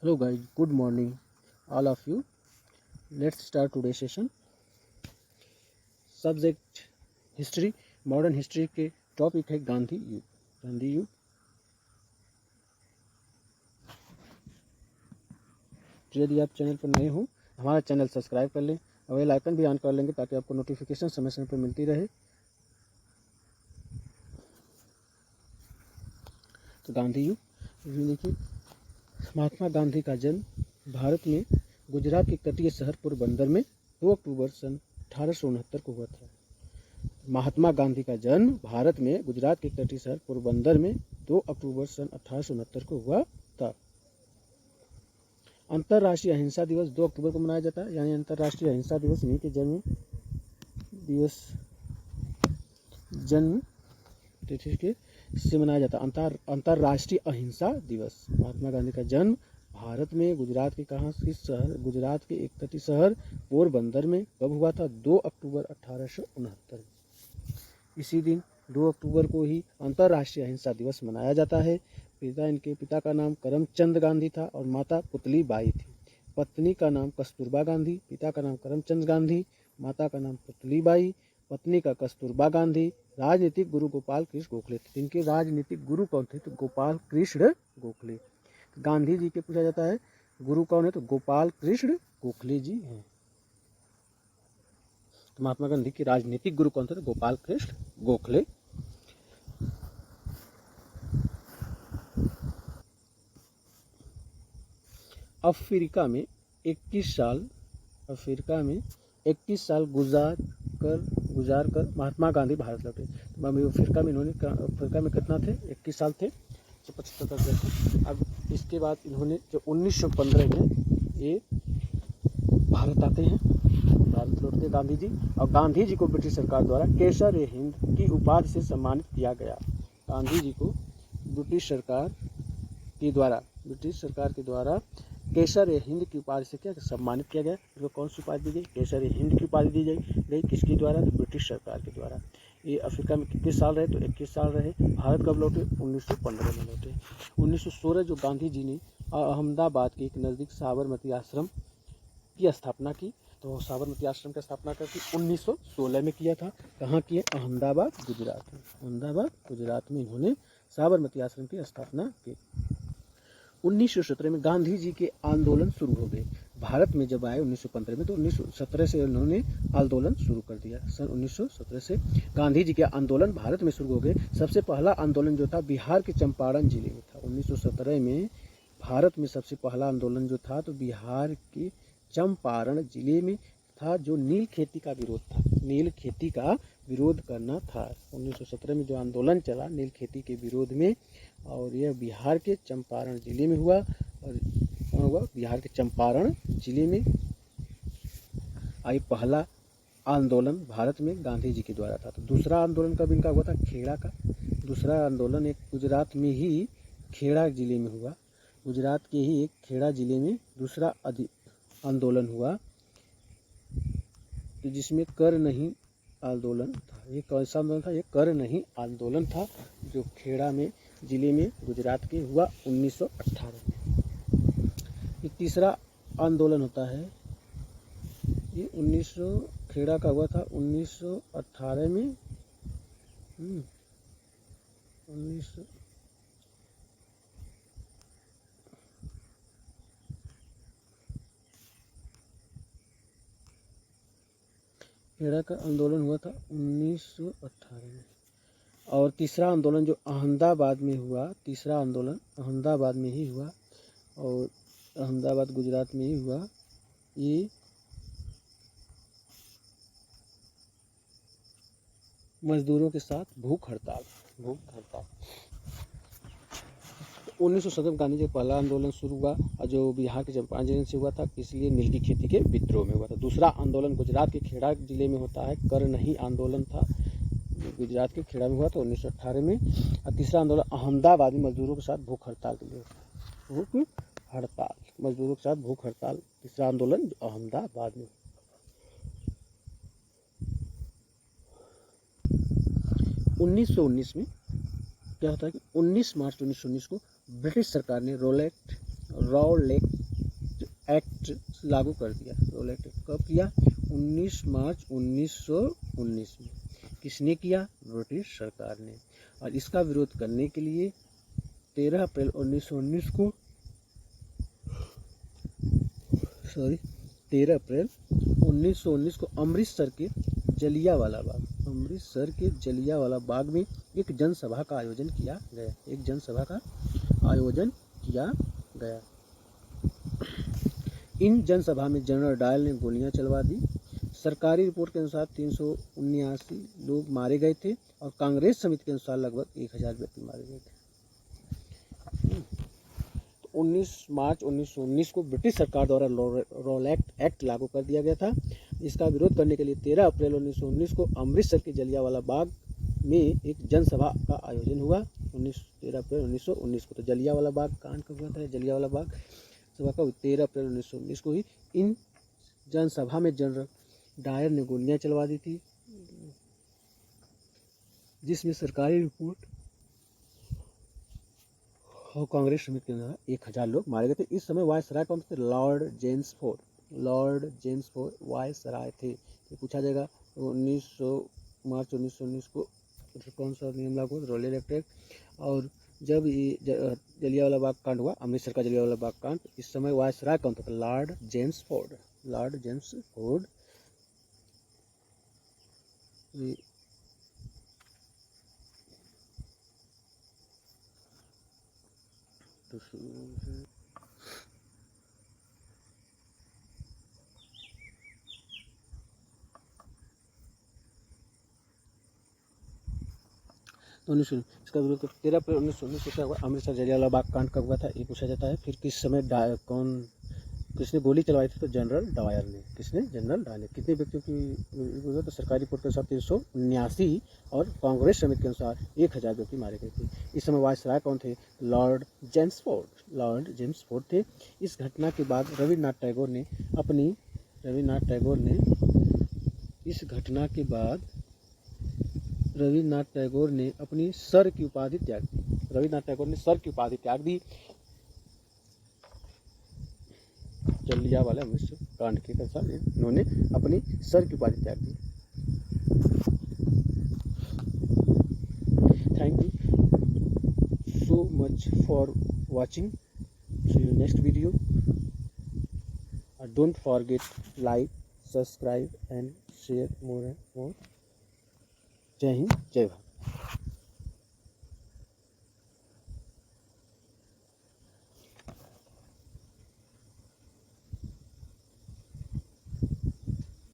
Hello guys, good morning all of you. Let's start today's session. Subject history, modern history के topic है गांधी युग। गांधी युग यदि आप चैनल पर नए हो हमारा चैनल सब्सक्राइब कर लें और बेल आइकन भी ऑन कर लेंगे ताकि आपको नोटिफिकेशन समय समय पर मिलती रहे। तो गांधी युग देखिए, महात्मा गांधी का जन्म भारत में गुजरात के तटीय शहर पोरबंदर में 2 अक्टूबर सन 1869 को हुआ था। महात्मा गांधी का जन्म भारत में गुजरात के तटीय शहर पोरबंदर में 2 अक्टूबर सन 1869 को हुआ था। अंतर्राष्ट्रीय अहिंसा दिवस 2 अक्टूबर को मनाया जाता है, यानी अंतर्राष्ट्रीय अहिंसा दिवस इन्हीं के जन्म तिथि के से मनाया जाता है। अंतर्राष्ट्रीय अहिंसा दिवस। महात्मा गांधी का जन्म भारत में गुजरात के किस शहर, गुजरात के एक तटीय शहर पोरबंदर में कब हुआ था? 2 अक्टूबर 1869। इसी दिन 2 अक्टूबर को ही अंतर्राष्ट्रीय अहिंसा दिवस मनाया जाता है। इनके पिता का नाम करमचंद गांधी था और माता पुतली बाई थी। पत्नी का नाम कस्तूरबा गांधी, पिता का नाम करमचंद गांधी, माता का नाम पुतली बाई, पत्नी का कस्तूरबा गांधी। राजनीतिक गुरु गोपाल कृष्ण गोखले थे। इनके राजनीतिक गुरु कौन थे? तो गोपाल कृष्ण गोखले। गांधी जी के पूछा जाता है गुरु कौन है? तो गोपाल कृष्ण गोखले जी हैं। तो महात्मा गांधी के राजनीतिक गुरु कौन थे? तो गोपाल कृष्ण गोखले। अफ्रीका में 21 साल गुजार कर महात्मा गांधी भारत लौटे। तो अफ्रीका में कितना थे? 21 साल थे, 75 तक गए। अब इसके बाद इन्होंने जो 1915 में ये भारत आते हैं, भारत लौटते गांधी जी। और गांधी जी को ब्रिटिश सरकार द्वारा केसर ए हिंद की उपाधि से सम्मानित किया गया। गांधी जी को ब्रिटिश सरकार के द्वारा केसर ए हिंद की उपाधि से क्या सम्मानित किया गया? तो कौन सी उपाधि दी गई? केसर ए हिंद की उपाधि दी गई। किसके द्वारा? तो ब्रिटिश सरकार के द्वारा। ये अफ्रीका में कितने साल रहे? तो 21 साल रहे। भारत कब लौटे? 1915 में लौटे। 1916 जो गांधी जी ने अहमदाबाद के एक नज़दीक साबरमती आश्रम की स्थापना की। तो साबरमती आश्रम की स्थापना करके 1916 में किया था। कहाँ किए? अहमदाबाद गुजरात में। अहमदाबाद गुजरात में इन्होंने साबरमती आश्रम की स्थापना की। 1917 में गांधी जी के आंदोलन शुरू हो गए। भारत में जब आए 1915 में, तो 1917 से उन्होंने आंदोलन शुरू कर दिया। सन 1917 से गांधी जी के आंदोलन भारत में शुरू हो गए। सबसे पहला आंदोलन जो था बिहार के चंपारण जिले में था। 1917 में भारत में सबसे पहला आंदोलन जो था तो बिहार के चंपारण जिले में था, जो नील खेती का विरोध था। नील खेती का विरोध करना था। 1917 में जो आंदोलन चला नील खेती के विरोध में, और यह बिहार के चंपारण जिले में हुआ। और बिहार के चंपारण जिले में आई पहला आंदोलन भारत में गांधी जी के द्वारा था। तो दूसरा आंदोलन कब इनका हुआ था? खेड़ा का। दूसरा आंदोलन एक गुजरात में ही खेड़ा जिले में हुआ। गुजरात के ही एक खेड़ा जिले में दूसरा आंदोलन हुआ, तो जिसमें कर नहीं आंदोलन था। ये कौन-सा आंदोलन था? ये कर नहीं आंदोलन था, जो खेड़ा में जिले में गुजरात के हुआ 1918 में। ये तीसरा आंदोलन होता है, ये 1900 खेड़ा का हुआ था 1918 में। 1900 खेड़ा का आंदोलन हुआ था 1918 में। और तीसरा आंदोलन जो अहमदाबाद में हुआ, तीसरा आंदोलन अहमदाबाद में ही हुआ, और अहमदाबाद गुजरात में ही हुआ। ये मजदूरों के साथ भूख हड़ताल। 1917 में गांधी जी का पहला आंदोलन शुरू हुआ, और जो बिहार के चंपारण जिले से हुआ था, इसलिए नील की खेती के विद्रोह में हुआ था। दूसरा आंदोलन गुजरात के खेड़ा जिले में होता है, कर नहीं आंदोलन था, गुजरात के खेड़ा में हुआ था 1918 में। और तीसरा आंदोलन अहमदाबाद में मजदूरों के साथ भूख हड़ताल के लिए। भूख हड़ताल, मजदूरों के साथ भूख हड़ताल, तीसरा आंदोलन अहमदाबाद में। 1919 में क्या होता है कि 19 मार्च 1919 को ब्रिटिश सरकार ने रॉलेट एक्ट लागू कर दिया। रोल एक्ट कब किया? 19 मार्च 1919 में। किसने किया? ब्रिटिश सरकार ने। और इसका विरोध करने के लिए 13 अप्रैल 1919 को 13 अप्रैल 1919 को अमृतसर के जलियांवाला बाग में एक जनसभा का आयोजन किया गया। इन जनसभा में जनरल डायल ने गोलियां चलवा दी। सरकारी रिपोर्ट के अनुसार 379 लोग मारे गए थे और कांग्रेस समिति के अनुसार लगभग 1000 व्यक्ति मारे गए थे। 19 मार्च 1919 को ब्रिटिश सरकार द्वारा रोल एक्ट लागू कर दिया गया था। इसका विरोध करने के लिए 13 अप्रैल 1919 को अमृतसर के जलियांवाला बाग में एक जनसभा का आयोजन हुआ। 13 अप्रैल 1919 को। तो जलियांवाला बाग कांड कब हुआ था? जलियांवाला बाग सभा का 13 अप्रैल 1919 को ही। इन जनसभा में जनरल डायर ने गोलियां चलवा दी थी, जिसमें सरकारी रिपोर्ट और कांग्रेस समिति के अनुसार 1000 लोग मारे गए थे। इस समय वायसराय कौन थे? लॉर्ड जेम्स फोर्ड वायसराय थे। तो पूछा जाएगा 1900 मार्च 1919 को कौन सा नियम लागू? Rowlatt Act. और जब ये जलियांवाला बाग कांड हुआ, अमृतसर का जलियांवाला बाग कांड, इस समय वायसराय कौन था? Lord James Ford. इसका विरोध 13 अप्रैल 1919 को क्या हुआ? अमृतसर जलियांवाला बाग कांड कब हुआ था? ये पूछा जाता है। फिर किस समय किसने गोली चलवाई थी? तो जनरल डायर ने। जनरल डायर ने। कितने व्यक्तियों की? तो सरकारी रिपोर्ट के अनुसार 379 और कांग्रेस समिति के अनुसार 1000 व्यक्ति मारे गए थे। इस समय वायसराय कौन थे? लॉर्ड जेम्स फोर्ड थे। इस घटना के बाद रविन्द्रनाथ टैगोर ने अपनी सर की उपाधि त्याग दी। जलियांवाला अमृतसर कांड के अनुसार इन्होंने अपनी सर की उपाधि त्याग दी। Thank you so much for watching. See you next video. Don't forget like, subscribe and share more and more. जय हिंद, जय भारत।